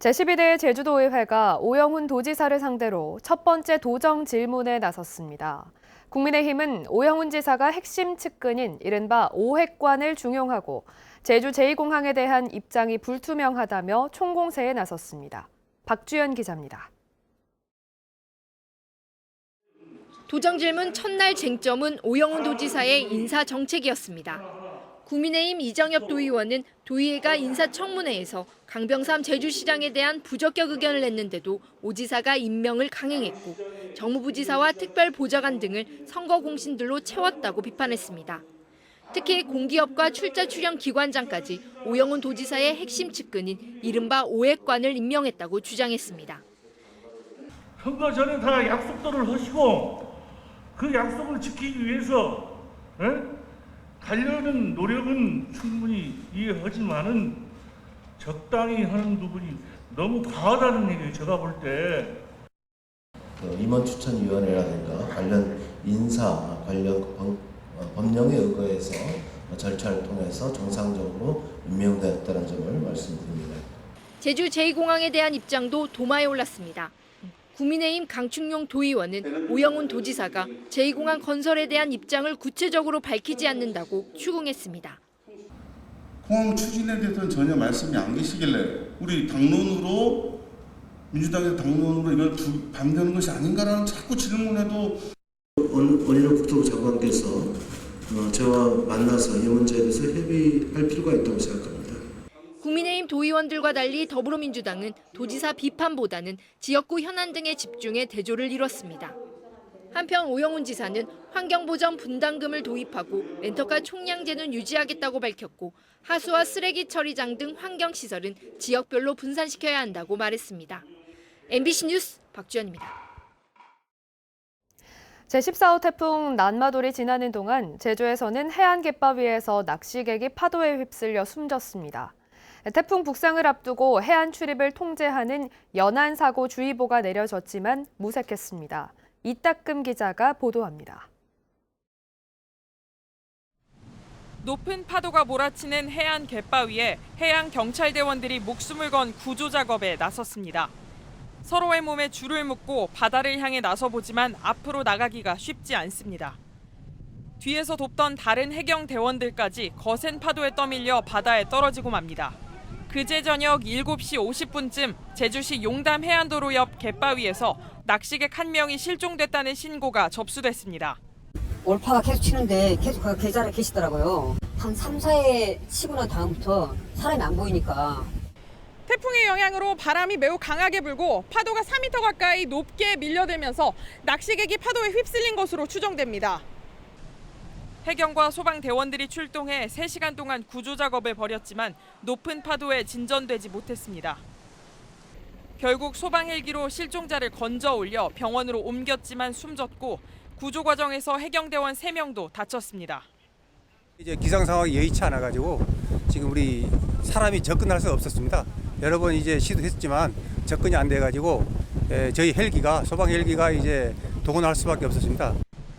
제12대 제주도의회가 오영훈 도지사를 상대로 첫 번째 도정 질문에 나섰습니다. 국민의힘은 오영훈 지사가 핵심 측근인 이른바 오핵관을 중용하고 제주 제2공항에 대한 입장이 불투명하다며 총공세에 나섰습니다. 박주연 기자입니다. 도정 질문 첫날 쟁점은 오영훈 도지사의 인사 정책이었습니다. 국민의힘 이정엽 도의원은 도의회가 인사청문회에서 강병삼 제주시장에 대한 부적격 의견을 냈는데도 오 지사가 임명을 강행했고 정무부지사와 특별보좌관 등을 선거 공신들로 채웠다고 비판했습니다. 특히 공기업과 출자 출연 기관장까지 오영훈 도지사의 핵심 측근인 이른바 오핵관을 임명했다고 주장했습니다. 선거 전에 다 약속들을 하시고 그 약속을 지키기 위해서 하려는 노력은 충분히 이해하지만은 적당히 하는 부분이 너무 과하다는 얘기예요. 제가 볼 때. 임원 추천위원회라든가 관련 인사 관련 법령에 의거해서 절차를 통해서 정상적으로 임명되었다는 점을 말씀드립니다. 제주 제2공항에 대한 입장도 도마에 올랐습니다. 국민의힘 강충용 도의원은 오영훈 도지사가 제2공항 건설에 대한 입장을 구체적으로 밝히지 않는다고 추궁했습니다. 공항 추진에 대해서는 전혀 말씀이 안 계시길래 우리 당론으로 민주당의 당론으로 이걸 반대하는 것이 아닌가라는 자꾸 질문해도 원희룡 국토부 장관께서 저와 만나서 이 문제에 대해서 협의할 필요가 있다고 생각합니다. 국민의힘 도의원들과 달리 더불어민주당은 도지사 비판보다는 지역구 현안 등에 집중해 대조를 이뤘습니다. 한편 오영훈 지사는 환경보전 분담금을 도입하고 렌터카 총량제는 유지하겠다고 밝혔고 하수와 쓰레기 처리장 등 환경시설은 지역별로 분산시켜야 한다고 말했습니다. MBC 뉴스 박주연입니다. 제14호 태풍 난마돌이 지나는 동안 제주에서는 해안 갯바위에서 낚시객이 파도에 휩쓸려 숨졌습니다. 태풍 북상을 앞두고 해안 출입을 통제하는 연안사고주의보가 내려졌지만 무색했습니다. 이따금 기자가 보도합니다. 높은 파도가 몰아치는 해안 갯바위에 해양 경찰대원들이 목숨을 건 구조 작업에 나섰습니다. 서로의 몸에 줄을 묶고 바다를 향해 나서보지만 앞으로 나가기가 쉽지 않습니다. 뒤에서 돕던 다른 해경 대원들까지 거센 파도에 떠밀려 바다에 떨어지고 맙니다. 그제 저녁 7시 50분쯤 제주시 용담 해안도로 옆 갯바위에서 낚시객 1명이 실종됐다는 신고가 접수됐습니다. 올파가 계속 치는데 계속 그 계좌에 계시더라고요. 한 3, 4회 치고 난 다음부터 사람이 안 보이니까. 태풍의 영향으로 바람이 매우 강하게 불고 파도가 4m 가까이 높게 밀려들면서 낚시객이 파도에 휩쓸린 것으로 추정됩니다. 해경과 소방대원들이 출동해 3시간 동안 구조 작업을 벌였지만 높은 파도에 진전되지 못했습니다. 결국 소방 헬기로 실종자를 건져 올려 병원으로 옮겼지만 숨졌고 구조 과정에서 해경대원 3명도 다쳤습니다. 이제 기상 상황이 여의치 않아 가지고 지금 우리 사람이 접근할 수 없었습니다. 여러 번 이제 시도했지만 접근이 안 돼 가지고 저희 헬기가 소방 헬기가 이제 동원할 수밖에 없었습니다.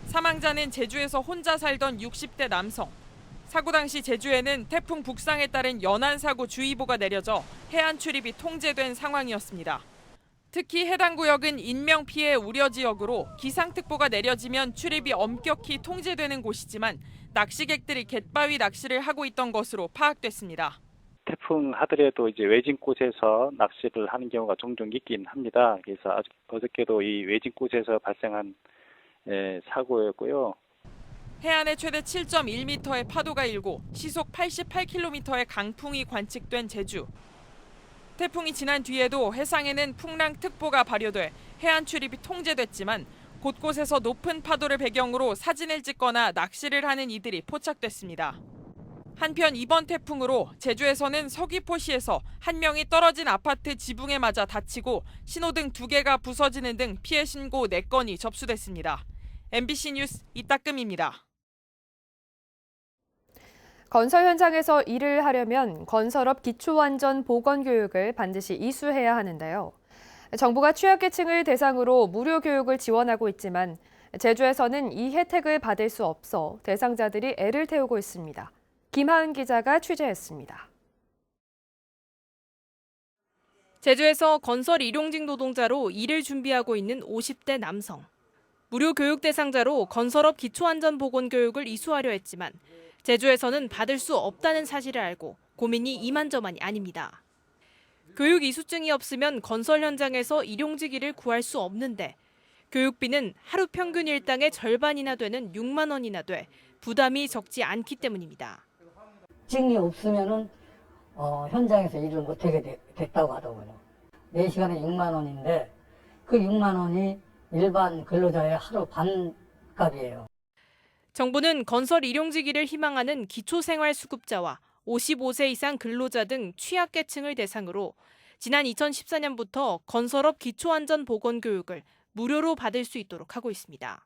사망자는 제주에서 혼자 살던 60대 남성. 사고 당시 제주에는 태풍 북상에 따른 연안사고주의보가 내려져 해안 출입이 통제된 상황이었습니다. 특히 해당 구역은 인명피해 우려 지역으로 기상특보가 내려지면 출입이 엄격히 통제되는 곳이지만 낚시객들이 갯바위 낚시를 하고 있던 것으로 파악됐습니다. 태풍 하더라도 이제 외진 곳에서 낚시를 하는 경우가 종종 있긴 합니다. 그래서 어저께도 이 외진 곳에서 발생한 사고였고요. 해안에 최대 7.1m의 파도가 일고 시속 88km의 강풍이 관측된 제주. 태풍이 지난 뒤에도 해상에는 풍랑특보가 발효돼 해안 출입이 통제됐지만 곳곳에서 높은 파도를 배경으로 사진을 찍거나 낚시를 하는 이들이 포착됐습니다. 한편 이번 태풍으로 제주에서는 서귀포시에서 1명이 떨어진 아파트 지붕에 맞아 다치고 신호등 2개가 부서지는 등 피해 신고 4건이 접수됐습니다. MBC 뉴스 이따금입니다. 건설 현장에서 일을 하려면 건설업 기초안전보건교육을 반드시 이수해야 하는데요. 정부가 취약계층을 대상으로 무료 교육을 지원하고 있지만 제주에서는 이 혜택을 받을 수 없어 대상자들이 애를 태우고 있습니다. 김하은 기자가 취재했습니다. 제주에서 건설 일용직 노동자로 일을 준비하고 있는 50대 남성. 무료 교육 대상자로 건설업 기초안전보건교육을 이수하려 했지만 제주에서는 받을 수 없다는 사실을 알고 고민이 이만저만이 아닙니다. 교육 이수증이 없으면 건설 현장에서 일용직 일을 구할 수 없는데 교육비는 하루 평균 일당의 절반이나 되는 6만 원이나 돼 부담이 적지 않기 때문입니다. 증이 없으면은 현장에서 일을 못하게 됐다고 하더군요. 4시간에 6만 원인데 그 6만 원이 일반 근로자의 하루 반값이에요. 정부는 건설 일용직일을 희망하는 기초생활수급자와 55세 이상 근로자 등 취약계층을 대상으로 지난 2014년부터 건설업 기초안전보건교육을 무료로 받을 수 있도록 하고 있습니다.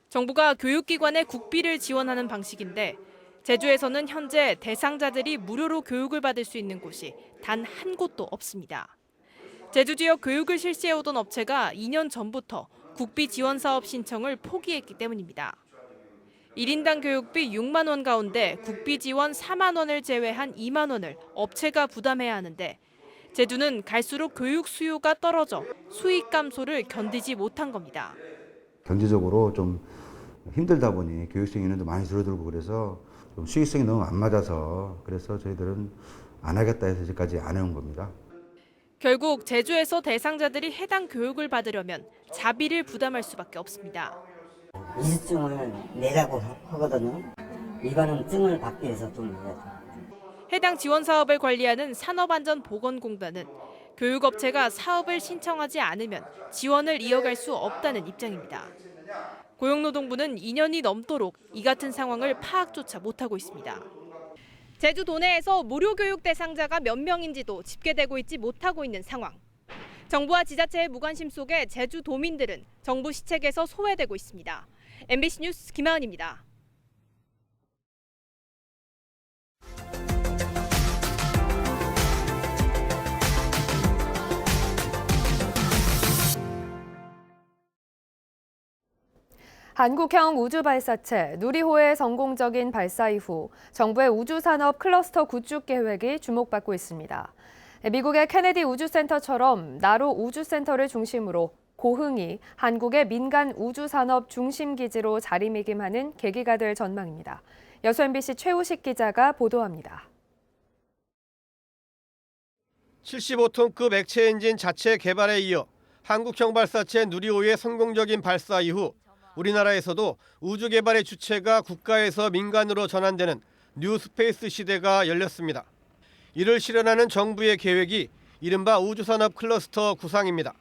정부가 교육기관에 국비를 지원하는 방식인데 제주에서는 현재 대상자들이 무료로 교육을 받을 수 있는 곳이 단 한 곳도 없습니다. 제주 지역 교육을 실시해오던 업체가 2년 전부터 국비 지원 사업 신청을 포기했기 때문입니다. 1인당 교육비 6만 원 가운데 국비 지원 4만 원을 제외한 2만 원을 업체가 부담해야 하는데 제주는 갈수록 교육 수요가 떨어져 수익 감소를 견디지 못한 겁니다. 경제적으로 좀 힘들다 보니 교육생 인원도 많이 줄어들고 그래서 좀 수익성이 너무 안 맞아서 그래서 저희들은 안 하겠다 해서 이제까지 안 해온 겁니다. 결국 제주에서 대상자들이 해당 교육을 받으려면 자비를 부담할 수밖에 없습니다. 이수증을 내자고 하거든요. 이거는 증을 받기 위해서 좀 해당 지원 사업을 관리하는 산업안전보건공단은 교육업체가 사업을 신청하지 않으면 지원을 이어갈 수 없다는 입장입니다. 고용노동부는 2년이 넘도록 이 같은 상황을 파악조차 못하고 있습니다. 제주 도내에서 무료 교육 대상자가 몇 명인지도 집계되고 있지 못하고 있는 상황. 정부와 지자체의 무관심 속에 제주 도민들은 정부 시책에서 소외되고 있습니다. MBC 뉴스 김하은입니다. 한국형 우주발사체 누리호의 성공적인 발사 이후 정부의 우주산업 클러스터 구축 계획이 주목받고 있습니다. 미국의 케네디 우주센터처럼 나로 우주센터를 중심으로 고흥이 한국의 민간 우주산업 중심기지로 자리매김하는 계기가 될 전망입니다. 여수 MBC 최우식 기자가 보도합니다. 75톤급 액체 엔진 자체 개발에 이어 한국형 발사체 누리호의 성공적인 발사 이후 우리나라에서도 우주 개발의 주체가 국가에서 민간으로 전환되는 뉴스페이스 시대가 열렸습니다. 이를 실현하는 정부의 계획이 이른바 우주산업 클러스터 구상입니다.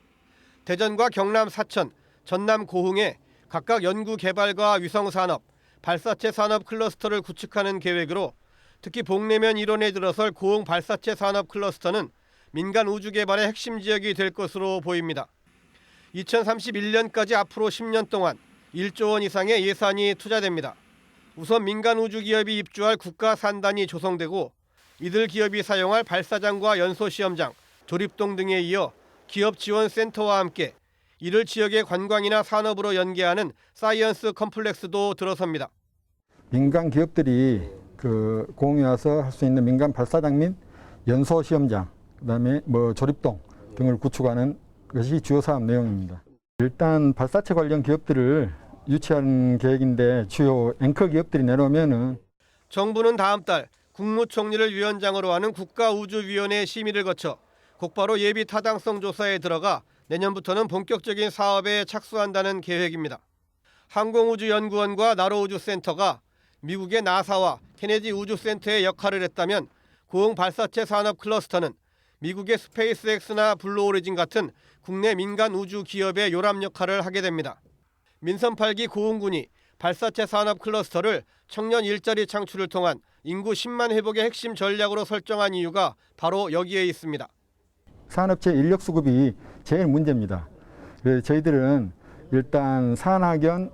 대전과 경남 사천, 전남 고흥에 각각 연구 개발과 위성산업, 발사체 산업 클러스터를 구축하는 계획으로 특히 복내면 일원에 들어설 고흥 발사체 산업 클러스터는 민간 우주 개발의 핵심 지역이 될 것으로 보입니다. 2031년까지 앞으로 10년 동안 1조 원 이상의 예산이 투자됩니다. 우선 민간 우주 기업이 입주할 국가 산단이 조성되고 이들 기업이 사용할 발사장과 연소 시험장, 조립동 등에 이어 기업 지원 센터와 함께 이를 지역의 관광이나 산업으로 연계하는 사이언스 컴플렉스도 들어섭니다. 민간 기업들이 공항에 와서 할 수 있는 민간 발사장 및 연소 시험장, 그다음에 조립동 등을 구축하는 것이 주요 사업 내용입니다. 일단 발사체 관련 기업들을 유치하는 계획인데 주요 앵커 기업들이 내려오면은 정부는 다음 달 국무총리를 위원장으로 하는 국가우주위원회 심의를 거쳐 곧바로 예비 타당성 조사에 들어가 내년부터는 본격적인 사업에 착수한다는 계획입니다. 항공우주연구원과 나로우주센터가 미국의 나사와 케네디 우주센터의 역할을 했다면 고흥 발사체 산업 클러스터는 미국의 스페이스X나 블루오리진 같은 국내 민간 우주 기업의 요람 역할을 하게 됩니다. 민선 8기 고흥군이 발사체 산업 클러스터를 청년 일자리 창출을 통한 인구 10만 회복의 핵심 전략으로 설정한 이유가 바로 여기에 있습니다. 산업체 인력 수급이 제일 문제입니다. 그래서 저희들은 일단 산학연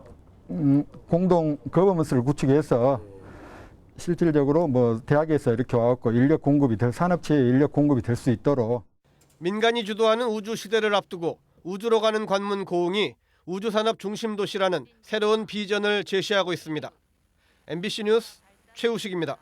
공동 거버먼스를 구축해서 실질적으로 대학에서 이렇게 와갖고 인력 공급이 산업체의 인력 공급이 될 수 있도록 민간이 주도하는 우주 시대를 앞두고 우주로 가는 관문 고흥이 우주산업 중심 도시라는 새로운 비전을 제시하고 있습니다. MBC 뉴스 최우식입니다.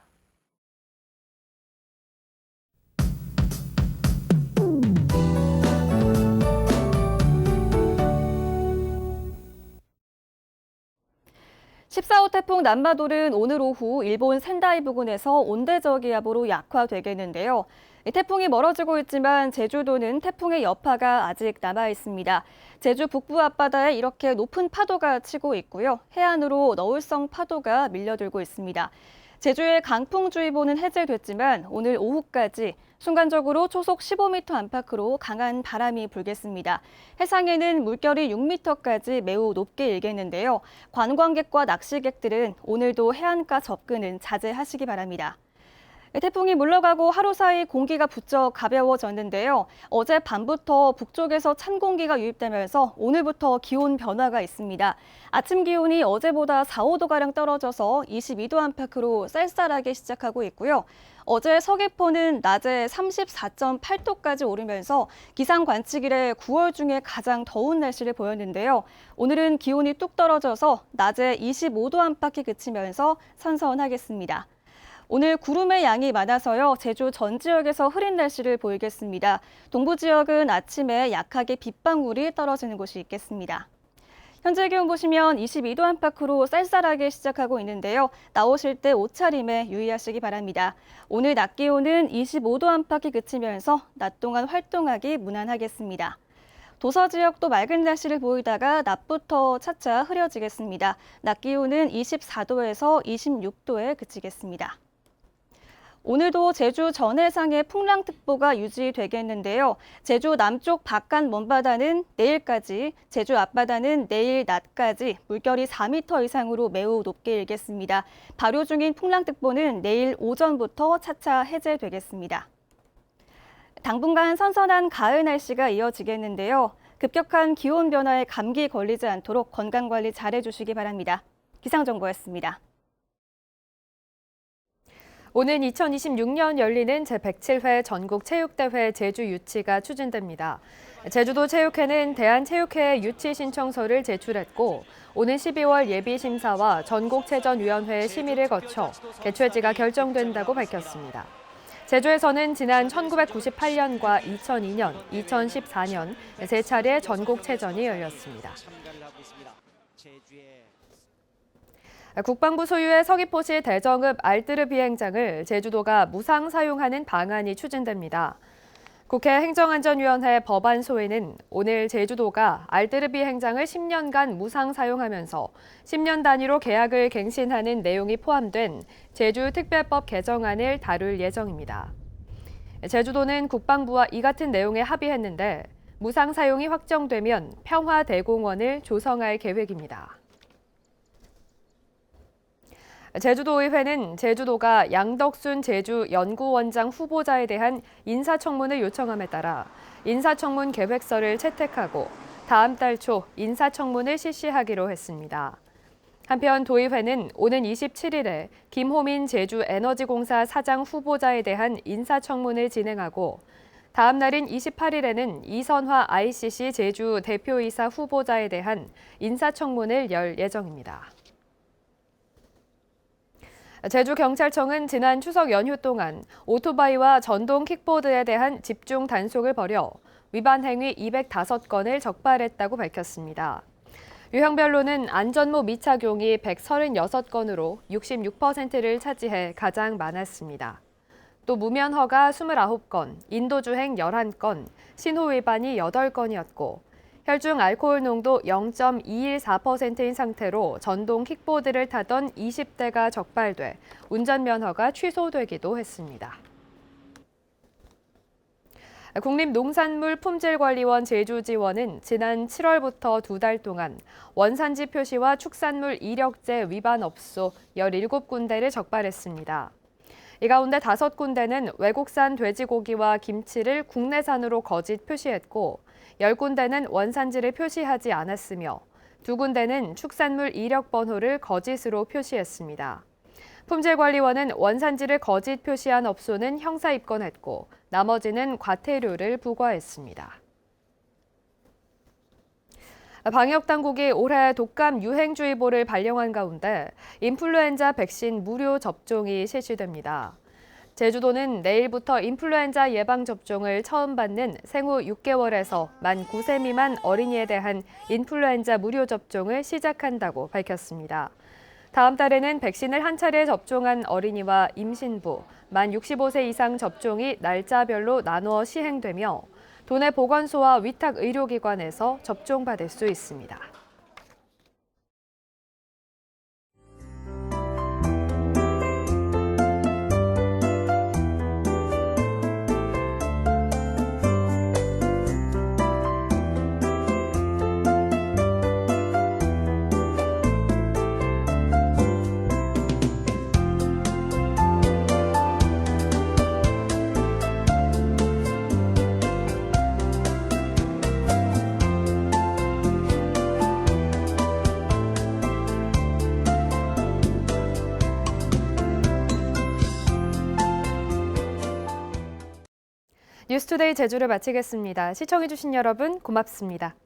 쿠바오 태풍 남마돌은 오늘 오후 일본 센다이 부근에서 온대저기압으로 약화되겠는데요. 태풍이 멀어지고 있지만 제주도는 태풍의 여파가 아직 남아 있습니다. 제주 북부 앞바다에 이렇게 높은 파도가 치고 있고요. 해안으로 너울성 파도가 밀려들고 있습니다. 제주의 강풍주의보는 해제됐지만 오늘 오후까지 순간적으로 초속 15m 안팎으로 강한 바람이 불겠습니다. 해상에는 물결이 6m까지 매우 높게 일겠는데요. 관광객과 낚시객들은 오늘도 해안가 접근은 자제하시기 바랍니다. 태풍이 물러가고 하루 사이 공기가 부쩍 가벼워졌는데요. 어제 밤부터 북쪽에서 찬 공기가 유입되면서 오늘부터 기온 변화가 있습니다. 아침 기온이 어제보다 4, 5도가량 떨어져서 22도 안팎으로 쌀쌀하게 시작하고 있고요. 어제 서귀포는 낮에 34.8도까지 오르면서 기상 관측 이래 9월 중에 가장 더운 날씨를 보였는데요. 오늘은 기온이 뚝 떨어져서 낮에 25도 안팎이 그치면서 선선하겠습니다. 오늘 구름의 양이 많아서요. 제주 전 지역에서 흐린 날씨를 보이겠습니다. 동부 지역은 아침에 약하게 빗방울이 떨어지는 곳이 있겠습니다. 현재 기온 보시면 22도 안팎으로 쌀쌀하게 시작하고 있는데요. 나오실 때 옷차림에 유의하시기 바랍니다. 오늘 낮 기온은 25도 안팎이 그치면서 낮 동안 활동하기 무난하겠습니다. 도서 지역도 맑은 날씨를 보이다가 낮부터 차차 흐려지겠습니다. 낮 기온은 24도에서 26도에 그치겠습니다. 오늘도 제주 전해상에 풍랑특보가 유지되겠는데요. 제주 남쪽 바깥 먼바다는 내일까지, 제주 앞바다는 내일 낮까지 물결이 4m 이상으로 매우 높게 일겠습니다. 발효 중인 풍랑특보는 내일 오전부터 차차 해제되겠습니다. 당분간 선선한 가을 날씨가 이어지겠는데요. 급격한 기온 변화에 감기 걸리지 않도록 건강관리 잘해주시기 바랍니다. 기상정보였습니다. 오는 2026년 열리는 제107회 전국체육대회 제주 유치가 추진됩니다. 제주도 체육회는 대한체육회 유치 신청서를 제출했고 오는 12월 예비심사와 전국체전위원회 심의를 거쳐 개최지가 결정된다고 밝혔습니다. 제주에서는 지난 1998년과 2002년, 2014년 세 차례 전국체전이 열렸습니다. 국방부 소유의 서귀포시 대정읍 알뜨르 비행장을 제주도가 무상 사용하는 방안이 추진됩니다. 국회 행정안전위원회 법안 소위는 오늘 제주도가 알뜨르 비행장을 10년간 무상 사용하면서 10년 단위로 계약을 갱신하는 내용이 포함된 제주특별법 개정안을 다룰 예정입니다. 제주도는 국방부와 이 같은 내용에 합의했는데 무상 사용이 확정되면 평화대공원을 조성할 계획입니다. 제주도의회는 제주도가 양덕순 제주연구원장 후보자에 대한 인사청문을 요청함에 따라 인사청문 계획서를 채택하고 다음 달 초 인사청문을 실시하기로 했습니다. 한편 도의회는 오는 27일에 김호민 제주에너지공사 사장 후보자에 대한 인사청문을 진행하고 다음 날인 28일에는 이선화 ICC 제주 대표이사 후보자에 대한 인사청문을 열 예정입니다. 제주경찰청은 지난 추석 연휴 동안 오토바이와 전동 킥보드에 대한 집중 단속을 벌여 위반 행위 205건을 적발했다고 밝혔습니다. 유형별로는 안전모 미착용이 136건으로 66%를 차지해 가장 많았습니다. 또 무면허가 29건, 인도주행 11건, 신호 위반이 8건이었고 혈중 알코올 농도 0.214%인 상태로 전동 킥보드를 타던 20대가 적발돼 운전면허가 취소되기도 했습니다. 국립농산물품질관리원 제주지원은 지난 7월부터 2달 동안 원산지 표시와 축산물 이력제 위반 업소 17군데를 적발했습니다. 이 가운데 5군데는 외국산 돼지고기와 김치를 국내산으로 거짓 표시했고 10군데는 원산지를 표시하지 않았으며 2군데는 축산물 이력 번호를 거짓으로 표시했습니다. 품질관리원은 원산지를 거짓 표시한 업소는 형사 입건했고 나머지는 과태료를 부과했습니다. 방역당국이 올해 독감 유행주의보를 발령한 가운데 인플루엔자 백신 무료 접종이 실시됩니다. 제주도는 내일부터 인플루엔자 예방접종을 처음 받는 생후 6개월에서 만 9세 미만 어린이에 대한 인플루엔자 무료 접종을 시작한다고 밝혔습니다. 다음 달에는 백신을 한 차례 접종한 어린이와 임신부, 만 65세 이상 접종이 날짜별로 나누어 시행되며 도내 보건소와 위탁 의료기관에서 접종받을 수 있습니다. 뉴스투데이 제주를 마치겠습니다. 시청해주신 여러분 고맙습니다.